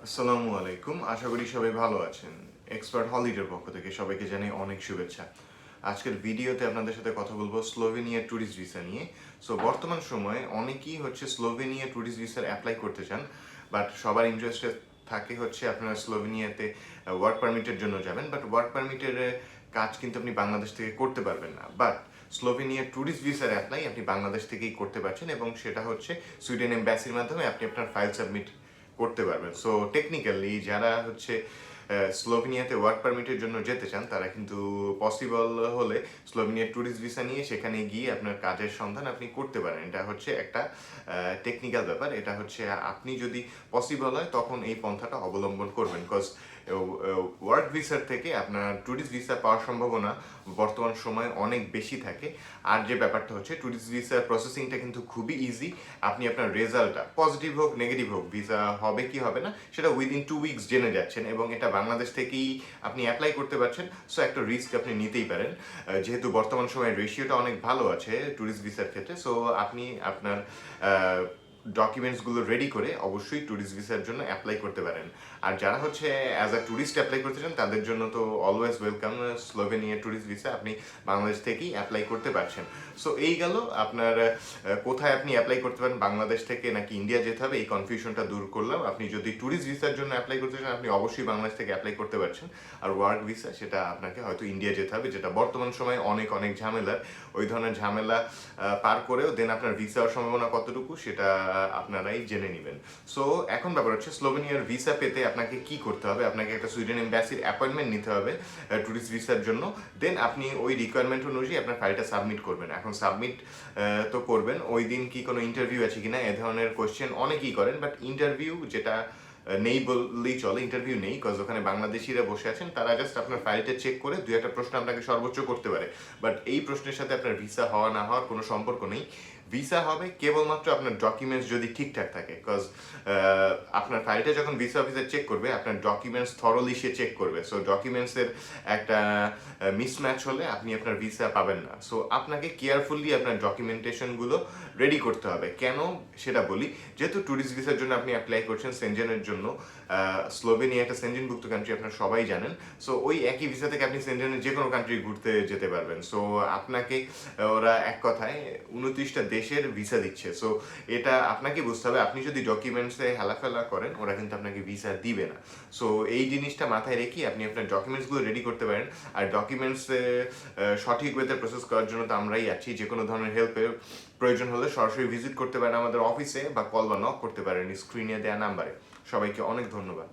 আসসালামু আলাইকুম, আশা করি সবাই ভালো আছেন। এক্সপার্ট হলিডের পক্ষ থেকে সবাইকে জানাই অনেক শুভেচ্ছা। আজকের ভিডিওতে আপনাদের সাথে কথা বলবো স্লোভেনিয়া ট্যুরিস্ট ভিসা নিয়ে। সো বর্তমান সময়ে অনেকেই স্লোভেনিয়া ট্যুরিস্ট ভিসার অ্যাপ্লাই করতে চান, বাট সবার ইন্টারেস্টেড থাকে আপনারা স্লোভেনিয়াতে ওয়ার্ক পারমিটের জন্য যাবেন, বাট ওয়ার্ক পারমিটের কাজ কিন্তু আপনি বাংলাদেশ থেকে করতে পারবেন না। বাট স্লোভেনিয়া ট্যুরিস্ট ভিসার অ্যাপ্লাই আপনি বাংলাদেশ থেকেই করতে পারছেন, এবং সেটা সুইডেন এম্বাসির মাধ্যমে আপনি আপনার ফাইল সাবমিট করতে পারবেন। সো টেকনিক্যালি যারা স্লোভেনিয়াতে ওয়ার্ক পারমিটের জন্য যেতে চান, তারা কিন্তু পসিবল হলে স্লোভেনিয়া ট্যুরিস্ট ভিসা নিয়ে সেখানে গিয়ে আপনার কাজের সন্ধান আপনি করতে পারেন। এটা একটা টেকনিক্যাল ব্যাপার। এটা আপনি যদি পসিবল হয় তখন এই পন্থাটা অবলম্বন করবেন, বিকজ ওয়ার্ক ভিসার থেকে আপনার ট্যুরিস্ট ভিসা পাওয়ার সম্ভাবনা বর্তমান সময়ে অনেক বেশি থাকে। আর যে ব্যাপারটা ট্যুরিস্ট ভিসার প্রসেসিংটা কিন্তু খুবই ইজি। আপনি আপনার রেজাল্টটা পজিটিভ হোক নেগেটিভ হোক, ভিসা হবে কি হবে না সেটা উইদিন 2 উইকস জেনে যাচ্ছেন, এবং এটা বাংলাদেশ থেকেই আপনি অ্যাপ্লাই করতে পারছেন। সো একটা রিস্ক আপনি নিতেই পারেন, যেহেতু বর্তমান সময়ে রেশিওটা অনেক ভালো আছে ট্যুরিস্ট ভিসার ক্ষেত্রে। সো আপনি আপনার ডকুমেন্টসগুলো রেডি করে অবশ্যই ট্যুরিস্ট ভিসার জন্য অ্যাপ্লাই করতে পারেন। আর যারা অ্যাজ আ ট্যুরিস্ট অ্যাপ্লাই করতে চান, তাদের জন্য তো always welcome Slovenia tourist visa, আপনি বাংলাদেশ থেকেই অ্যাপ্লাই করতে পারছেন। সো এই গেল আপনার কোথায় আপনি অ্যাপ্লাই করতে পারেন, বাংলাদেশ থেকে নাকি ইন্ডিয়া যেতে হবে, এই কনফিউশনটা দূর করলাম। আপনি যদি ট্যুরিস্ট ভিসার জন্য অ্যাপ্লাই করতে চান, আপনি অবশ্যই বাংলাদেশ থেকে অ্যাপ্লাই করতে পারছেন। আর ওয়ার্ক ভিসা সেটা আপনাকে হয়তো ইন্ডিয়া যেতে হবে, যেটা বর্তমান সময়ে অনেক অনেক ঝামেলার। ওই ধরনের ঝামেলা পার করেও দেন আপনার ভিসা হওয়ার সম্ভাবনা কতটুকু সেটা আপনারাই জেনে নেবেন। সো এখন ব্যাপার স্লোভেনিয়ার ভিসা পেতে আপনাকে কি করতে হবে। আপনাকে একটা সুইডেন এম্বাসির অ্যাপয়েন্টমেন্ট নিতে হবে ট্যুরিস্ট ভিসার জন্য। দেন আপনি ওই রিকোয়ারমেন্ট অনুযায়ী আপনার ফাইলটা সাবমিট করবেন। এখন সাবমিট তো করবেন, ওই দিন কি কোনো ইন্টারভিউ আছে কিনা এ ধরনের কোয়েশ্চেন অনেকেই করেন, বাট ইন্টারভিউ যেটা নেই বললেই চলে। ইন্টারভিউ নেই, বিকজ ওখানে বাংলাদেশিরা বসে আছেন, তারা জাস্ট আপনার ফাইলটা চেক করে 2-1টা প্রশ্ন আপনাকে সর্বোচ্চ করতে পারে। বাট এই প্রশ্নের সাথে আপনার ভিসা হওয়া না হওয়ার কোনো সম্পর্ক নেই। ভিসা হবে কেবলমাত্র আপনার ডকুমেন্টস যদি ঠিকঠাক থাকে, বিকজ আপনার ফাইলটা যখন ভিসা অফিসার চেক করবে, আপনার ডকুমেন্টস থরলি সে চেক করবে। সো ডকুমেন্টসের একটা মিসম্যাচ হলে আপনি আপনার ভিসা পাবেন না। সো আপনাকে কেয়ারফুলি আপনার ডকুমেন্টেশনগুলো রেডি করতে হবে। কেন সেটা বলি, যেহেতু ট্যুরিস্ট ভিসার জন্য আপনি অ্যাপ্লাই করছেন সেনজেনের জন্য, স্লোভেনিয়া একটা সেনজেনভুক্ত কান্ট্রি, আপনারা সবাই জানেন। সো ওই একই ভিসা থেকে আপনি সেনজেনের যে কোনো কান্ট্রি ঘুরতে যেতে পারবেন। সো আপনাকে ওরা এক কথায় 29টা দেশের ভিসা দিচ্ছে। সো এটা আপনাকে বুঝতে হবে, আপনি যদি ডকুমেন্টসে হেলাফেলা করেন, ওরা কিন্তু আপনাকে ভিসা দিবে না। সো এই জিনিসটা মাথায় রেখে আপনি আপনার ডকুমেন্টসগুলো রেডি করতে পারেন। আর ডকুমেন্টস সঠিক ওয়েতে প্রসেস করার জন্য তো আমরাই আছি। যে কোনো ধরনের হেল্পের প্রয়োজন হলে সরাসরি ভিজিট করতে পারেন আমাদের অফিসে, বা কল বা নক করতে পারেন স্ক্রিনে দেওয়া নাম্বারে। সবাইকে অনেক ধন্যবাদ।